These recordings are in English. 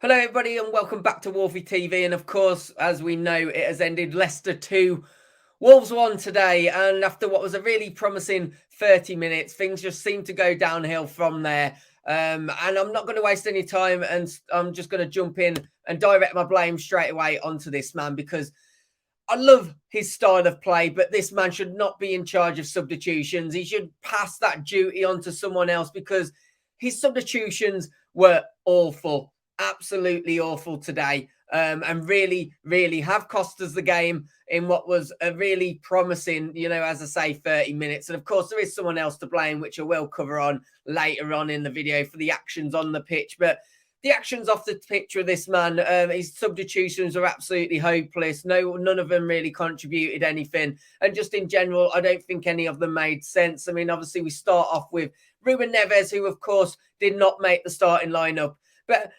Hello, everybody, and welcome back to Wolfie TV. And of course, as we know, it has ended Leicester 2, Wolves 1 today. And after what was a really promising 30 minutes, things just seemed to go downhill from there. And I'm not going to waste any time, and I'm just going to jump in and direct my blame straight away onto this man because I love his style of play, but this man should not be in charge of substitutions. He should pass that duty on to someone else because his substitutions were awful, absolutely awful today, and really have cost us the game in what was a really promising, as I say, 30 minutes. And of course, there is someone else to blame, which I will cover on later on in the video for the actions on the pitch. But the actions off the pitch of this man, his substitutions are absolutely hopeless. None of them really contributed anything. And just in general, I don't think any of them made sense. I mean, obviously, we start off with Ruben Neves, who, of course, did not make the starting lineup. But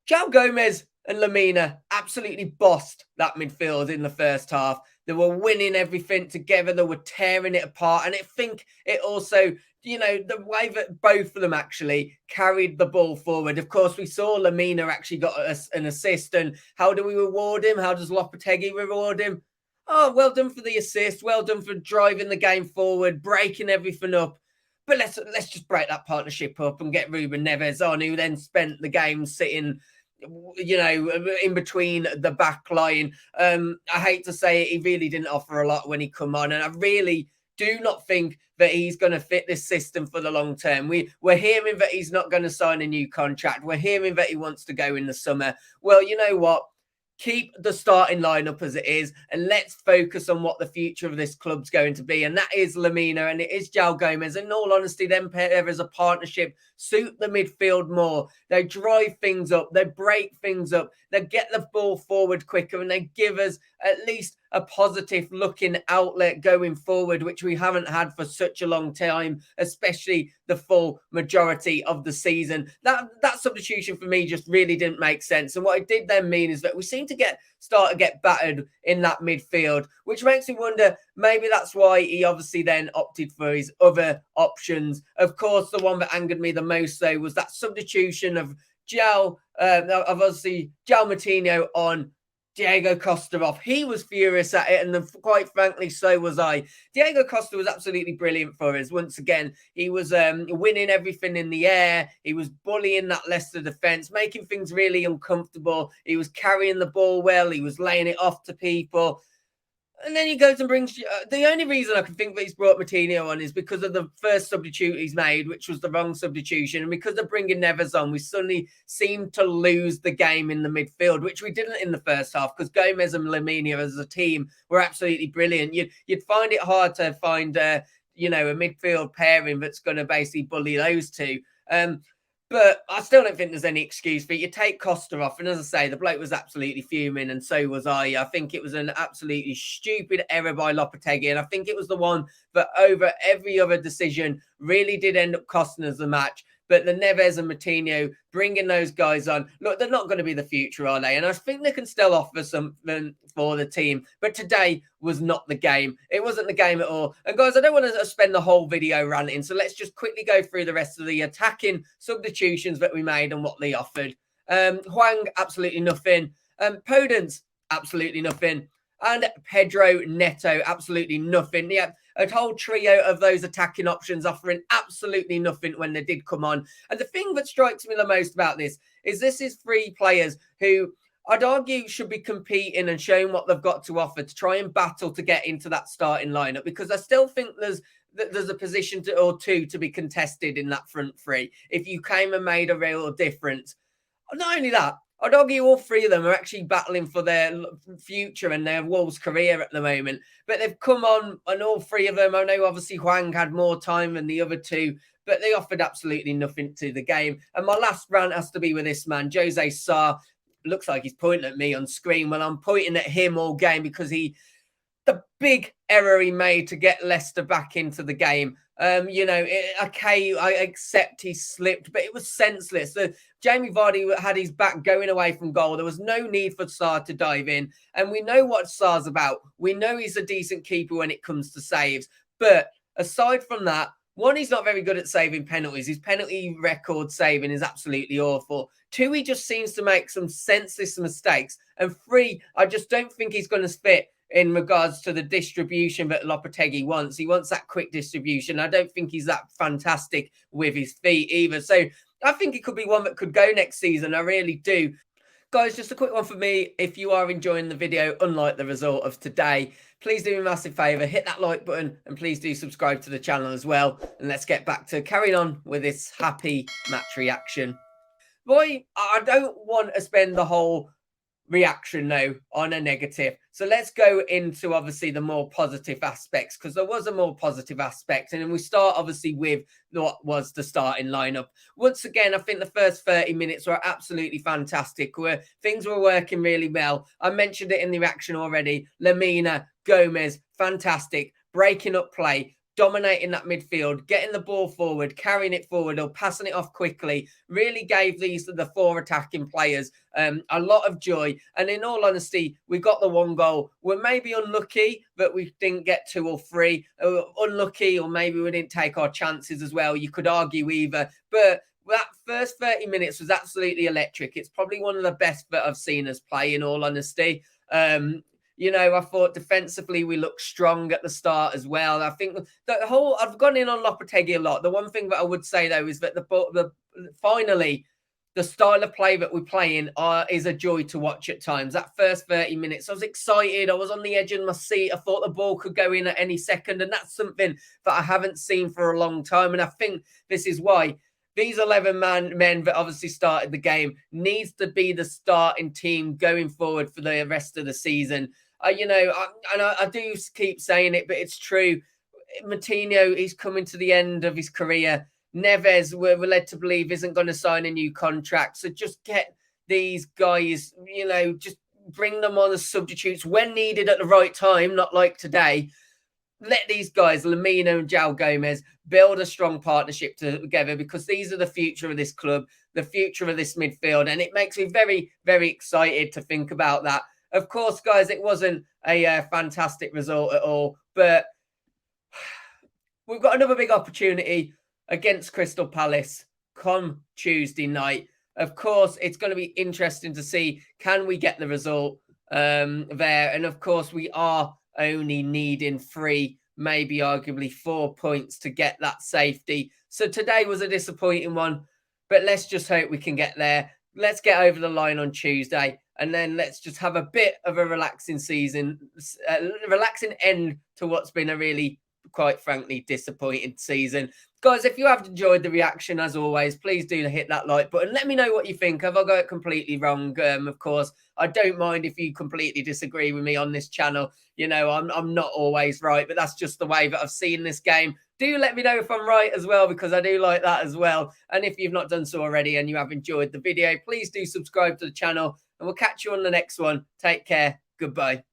João Gomez and Lamina absolutely bossed that midfield in the first half. They were winning everything together. They were tearing it apart. And I think it also, the way that both of them actually carried the ball forward. Of course, we saw Lamina actually got an assist. And how do we reward him? How does Lopetegui reward him? Oh, well done for the assist. Well done for driving the game forward, breaking everything up. But let's just break that partnership up and get Ruben Neves on, who then spent the game sitting in between the back line. I hate to say it, he really didn't offer a lot when he come on, and I really do not think that he's going to fit this system for the long term. We're hearing that he's not going to sign a new contract. We're hearing that he wants to go in the summer. Well, you know what? Keep the starting lineup as it is, and let's focus on what the future of this club's going to be. And that is Lamina and it is João Gomez. In all honesty, them pair as a partnership suit the midfield more. They drive things up, they break things up, they get the ball forward quicker, and they give us at least a positive looking outlet going forward, which we haven't had for such a long time, especially the full majority of the season. That substitution for me just really didn't make sense. And what it did then mean is that we seem to start to get battered in that midfield, which makes me wonder, maybe that's why he obviously then opted for his other options. Of course, the one that angered me the most, though, was that substitution of João Moutinho on Diego Costa off. He was furious at it, and quite frankly, so was I. Diego Costa was absolutely brilliant for us. Once again, he was winning everything in the air. He was bullying that Leicester defence, making things really uncomfortable. He was carrying the ball well. He was laying it off to people. And then he goes and brings... the only reason I can think that he's brought Moutinho on is because of the first substitute he's made, which was the wrong substitution. And because of bringing Neves on, we suddenly seemed to lose the game in the midfield, which we didn't in the first half, because Gomez and Lamina as a team were absolutely brilliant. You'd find it hard to find, a midfield pairing that's going to basically bully those two. But I still don't think there's any excuse for it. You take Costa off, and as I say, the bloke was absolutely fuming, and so was I. I think it was an absolutely stupid error by Lopetegui, and I think it was the one that over every other decision really did end up costing us the match. But the Neves and Moutinho, bringing those guys on, look, they're not going to be the future, are they? And I think they can still offer something for the team. But today was not the game. It wasn't the game at all. And guys, I don't want to spend the whole video ranting, so let's just quickly go through the rest of the attacking substitutions that we made and what they offered. Hwang, absolutely nothing. Podence, absolutely nothing. And Pedro Neto, absolutely nothing. Yeah, a whole trio of those attacking options offering absolutely nothing when they did come on. And the thing that strikes me the most about this is three players who I'd argue should be competing and showing what they've got to offer to try and battle to get into that starting lineup, because I still think there's a position or two to be contested in that front three if you came and made a real difference. Not only that, I'd argue all three of them are actually battling for their future and their Wolves career at the moment. But they've come on, and all three of them, I know obviously Hwang had more time than the other two, but they offered absolutely nothing to the game. And my last rant has to be with this man, Jose Sarr. Looks like he's pointing at me on screen. Well, I'm pointing at him all game because the big error he made to get Leicester back into the game. Okay, I accept he slipped, but it was senseless. Jamie Vardy had his back going away from goal. There was no need for Sarr to dive in. And we know what Sarr's about. We know he's a decent keeper when it comes to saves. But aside from that, One, he's not very good at saving penalties. His penalty record saving is absolutely awful. Two, he just seems to make some senseless mistakes. And three, I just don't think he's going to fit in regards to the distribution that Lopetegui wants. He wants that quick distribution. I don't think he's that fantastic with his feet either. So I think it could be one that could go next season. I really do. Guys, just a quick one for me. If you are enjoying the video, unlike the result of today, please do me a massive favour, hit that like button, and please do subscribe to the channel as well. And let's get back to carrying on with this happy match reaction. Boy, I don't want to spend the whole reaction now on a negative. So let's go into obviously the more positive aspects, because there was a more positive aspect. And then we start obviously with what was the starting lineup. Once again, I think the first 30 minutes were absolutely fantastic, where things were working really well. I mentioned it in the reaction already. Lemina, Gomez, fantastic, breaking up play, dominating that midfield, getting the ball forward, carrying it forward or passing it off quickly, really gave the four attacking players a lot of joy. And in all honesty, we got the one goal. We're maybe unlucky that we didn't get 2 or 3. Unlucky, or maybe we didn't take our chances as well. You could argue either. But that first 30 minutes was absolutely electric. It's probably one of the best that I've seen us play, in all honesty. You know, I thought defensively we looked strong at the start as well. I think I've gone in on Lopetegui a lot. The one thing that I would say though is that finally the style of play that we play in is a joy to watch at times. That first 30 minutes, I was excited. I was on the edge of my seat. I thought the ball could go in at any second, and that's something that I haven't seen for a long time. And I think this is why these 11 men that obviously started the game needs to be the starting team going forward for the rest of the season. You know, I do keep saying it, but it's true. Moutinho, he's coming to the end of his career. Neves, we're led to believe, isn't going to sign a new contract. So just get these guys, you know, just bring them on as substitutes when needed at the right time, not like today. Let these guys, Lemina and João Gomez, build a strong partnership together, because these are the future of this club, the future of this midfield. And it makes me very, very excited to think about that. Of course, guys, it wasn't a fantastic result at all, but we've got another big opportunity against Crystal Palace come Tuesday night. Of course, it's going to be interesting to see, can we get the result there? And of course, we are only needing 3, maybe arguably 4 points to get that safety. So today was a disappointing one, but let's just hope we can get there. Let's get over the line on Tuesday, and then let's just have a bit of a relaxing season, relaxing end to what's been a really, quite frankly, disappointing season. Guys, if you have enjoyed the reaction, as always, please do hit that like button. Let me know what you think. Have I got it completely wrong? Of course, I don't mind if you completely disagree with me on this channel. You know, I'm not always right, but that's just the way that I've seen this game. Do let me know if I'm right as well, because I do like that as well. And if you've not done so already and you have enjoyed the video, please do subscribe to the channel, and we'll catch you on the next one. Take care. Goodbye.